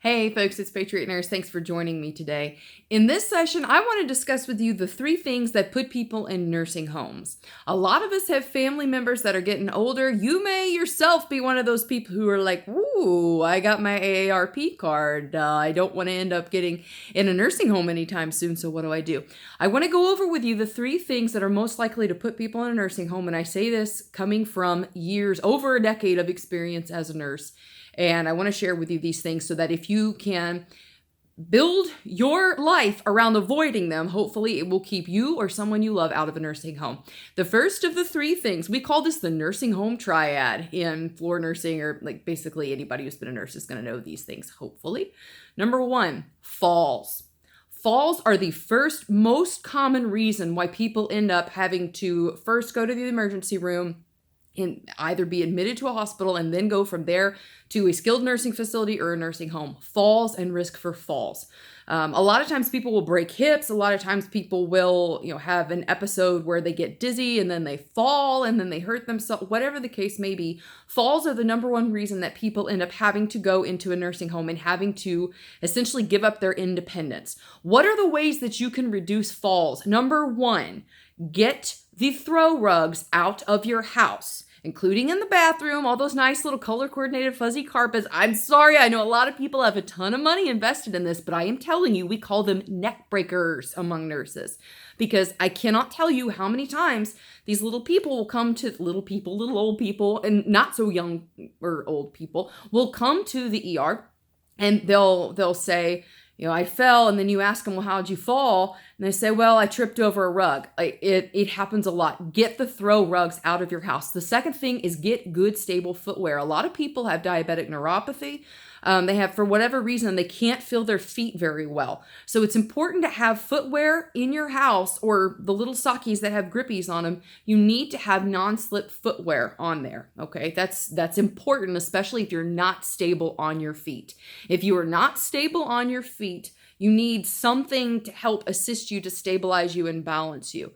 Hey folks, it's Patriot Nurse. Thanks for joining me today. In this session, I want to discuss with you the 3 things that put people in nursing homes. A lot of us have family members that are getting older. You may yourself be one of those people who are like, ooh, I got my AARP card. I don't want to end up getting in a nursing home anytime soon, so what do? I want to go over with you the 3 things that are most likely to put people in a nursing home, and I say this coming from years, over a decade of experience as a nurse. And I want to share with you these things so that if you can build your life around avoiding them, hopefully it will keep you or someone you love out of a nursing home. The first of the 3 things, we call this the nursing home triad in floor nursing, or like basically anybody who's been a nurse is going to know these things, hopefully. Number 1, falls. Falls are the first most common reason why people end up having to first go to the emergency room and either be admitted to a hospital and then go from there to a skilled nursing facility or a nursing home. Falls and risk for falls. A lot of times people will break hips. A lot of times people will, have an episode where they get dizzy and then they fall and then they hurt themselves. Whatever the case may be, falls are the number one reason that people end up having to go into a nursing home and having to essentially give up their independence. What are the ways that you can reduce falls? Number 1, get the throw rugs out of your house, including in the bathroom, all those nice little color-coordinated fuzzy carpets. I'm sorry, I know a lot of people have a ton of money invested in this, but I am telling you, we call them neck breakers among nurses, because I cannot tell you how many times these little people will come to, little old people, and not so young or old people, will come to the ER, and they'll say, I fell, and then you ask them, well, how'd you fall? And they say, well, I tripped over a rug. It happens a lot. Get the throw rugs out of your house. The second thing is get good, stable footwear. A lot of people have diabetic neuropathy. They have, for whatever reason, they can't feel their feet very well. So it's important to have footwear in your house, or the little sockies that have grippies on them. You need to have non-slip footwear on there. Okay, that's important, especially if you're not stable on your feet. If you are not stable on your feet, you need something to help assist you to stabilize you and balance you.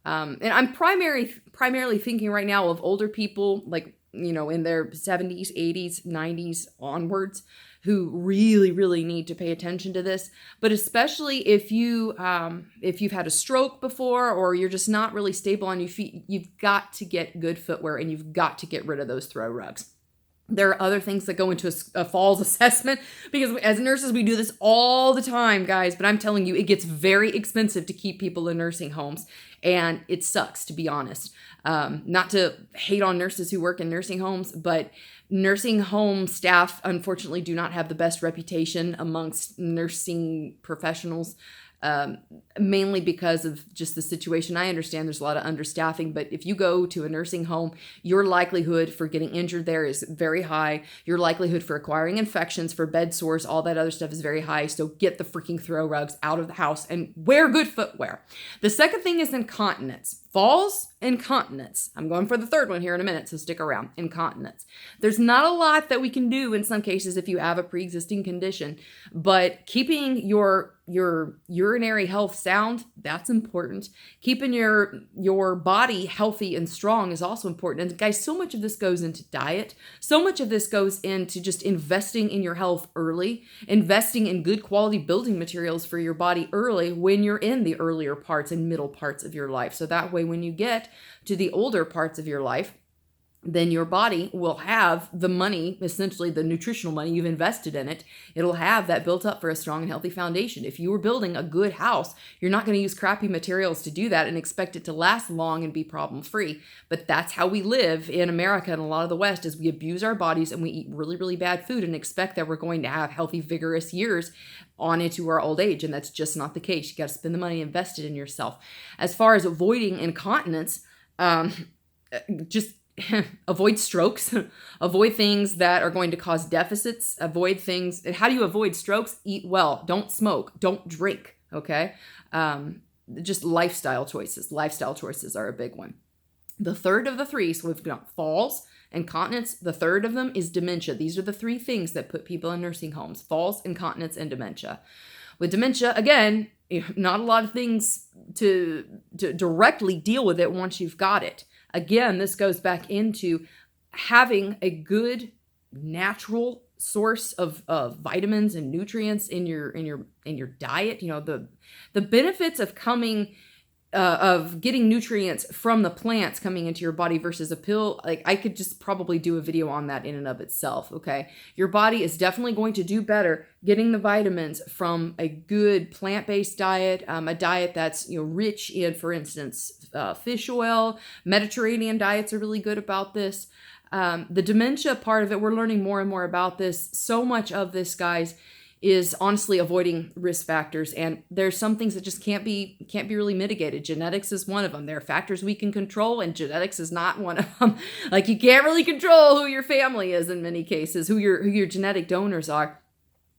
And I'm primarily thinking right now of older people, like, in their 70s, 80s, 90s onwards, who really, really need to pay attention to this. But especially if you've had a stroke before, or you're just not really stable on your feet, you've got to get good footwear, and you've got to get rid of those throw rugs. There are other things that go into a falls assessment, because as nurses, we do this all the time, guys. But I'm telling you, it gets very expensive to keep people in nursing homes, and it sucks, to be honest. Not to hate on nurses who work in nursing homes, but nursing home staff, unfortunately, do not have the best reputation amongst nursing professionals. Mainly because of just the situation. I understand there's a lot of understaffing, but if you go to a nursing home, your likelihood for getting injured there is very high. Your likelihood for acquiring infections, for bed sores, all that other stuff is very high. So get the freaking throw rugs out of the house and wear good footwear. The second thing is incontinence. Falls, incontinence. I'm going for the third one here in a minute, so stick around. Incontinence. There's not a lot that we can do in some cases if you have a pre-existing condition, but keeping your urinary health sound, that's important. Keeping your body healthy and strong is also important. And guys, so much of this goes into diet. So much of this goes into just investing in your health early, investing in good quality building materials for your body early when you're in the earlier parts and middle parts of your life. So that way, when you get to the older parts of your life, then your body will have the money, essentially the nutritional money you've invested in it. It'll have that built up for a strong and healthy foundation. If you were building a good house, you're not going to use crappy materials to do that and expect it to last long and be problem-free. But that's how we live in America and a lot of the West, is we abuse our bodies and we eat really, really bad food and expect that we're going to have healthy, vigorous years on into our old age. And that's just not the case. You got to spend the money invested in yourself. As far as avoiding incontinence, just avoid strokes, avoid things that are going to cause deficits, avoid things. How do you avoid strokes? Eat well, don't smoke, don't drink, okay? Just lifestyle choices. Lifestyle choices are a big one. The third of the 3, so we've got falls, incontinence. The third of them is dementia. These are the 3 things that put people in nursing homes: falls, incontinence, and dementia. With dementia, again, not a lot of things to directly deal with it once you've got it. Again, this goes back into having a good natural source of vitamins and nutrients in your diet. You know, the benefits of getting nutrients from the plants coming into your body versus a pill. Like, I could just probably do a video on that in and of itself. Okay. Your body is definitely going to do better getting the vitamins from a good plant-based diet, a diet that's, rich in, for instance, fish oil. Mediterranean diets are really good about this. The dementia part of it, we're learning more and more about this. So much of this, guys, is honestly avoiding risk factors, and there's some things that just can't be really mitigated. Genetics is one of them. There are factors we can control, and genetics is not one of them. Like, you can't really control who your family is in many cases, who your genetic donors are.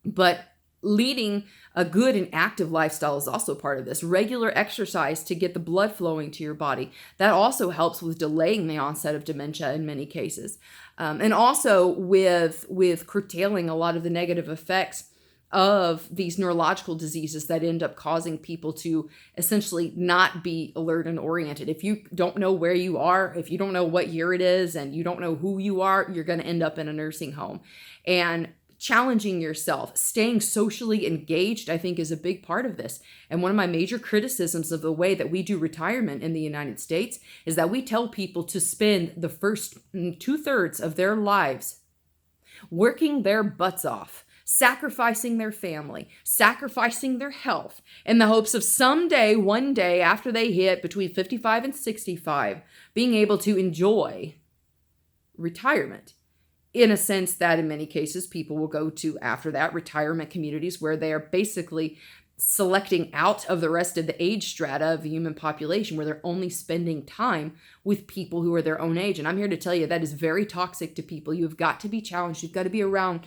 But leading a good and active lifestyle is also part of this. Regular exercise to get the blood flowing to your body. That also helps with delaying the onset of dementia in many cases. And also with curtailing a lot of the negative effects of these neurological diseases that end up causing people to essentially not be alert and oriented. If you don't know where you are, if you don't know what year it is, and you don't know who you are, you're going to end up in a nursing home. And challenging yourself, staying socially engaged, I think, is a big part of this. And one of my major criticisms of the way that we do retirement in the United States is that we tell people to spend the first 2/3 of their lives working their butts off, sacrificing their family, sacrificing their health, in the hopes of someday, one day, after they hit between 55 and 65, being able to enjoy retirement. In a sense that in many cases, people will go to, after that, retirement communities where they are basically selecting out of the rest of the age strata of the human population, where they're only spending time with people who are their own age. And I'm here to tell you that is very toxic to people. You've got to be challenged. You've got to be around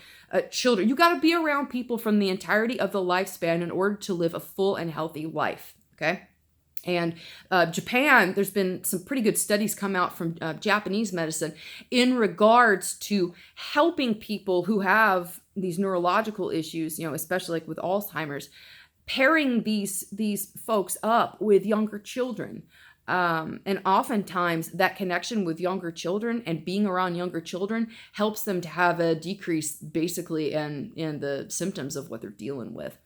children. You've got to be around people from the entirety of the lifespan in order to live a full and healthy life. Okay. And Japan, there's been some pretty good studies come out from Japanese medicine in regards to helping people who have these neurological issues, especially like with Alzheimer's, pairing these folks up with younger children. And oftentimes that connection with younger children and being around younger children helps them to have a decrease basically in the symptoms of what they're dealing with.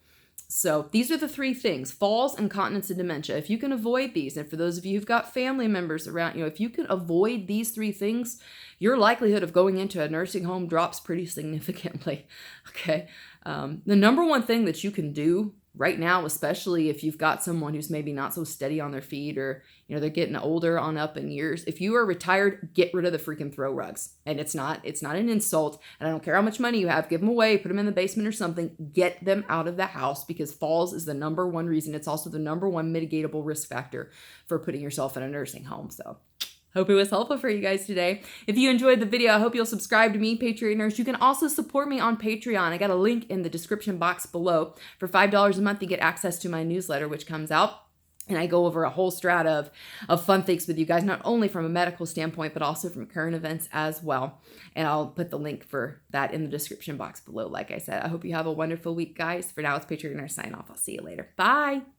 So these are the 3 things: falls, incontinence, and dementia. If you can avoid these, and for those of you who've got family members around, if you can avoid these 3 things, your likelihood of going into a nursing home drops pretty significantly. Okay. The number one thing that you can do right now, especially if you've got someone who's maybe not so steady on their feet, or, they're getting older on up in years. If you are retired, get rid of the freaking throw rugs. And it's not an insult. And I don't care how much money you have, give them away, put them in the basement or something, get them out of the house, because falls is the number one reason. It's also the number one mitigatable risk factor for putting yourself in a nursing home. So hope it was helpful for you guys today. If you enjoyed the video, I hope you'll subscribe to me, Patriot Nurse. You can also support me on Patreon. I got a link in the description box below. For $5 a month, you get access to my newsletter, which comes out. And I go over a whole strata of fun things with you guys, not only from a medical standpoint, but also from current events as well. And I'll put the link for that in the description box below. Like I said, I hope you have a wonderful week, guys. For now, it's Patriot Nurse sign off. I'll see you later. Bye.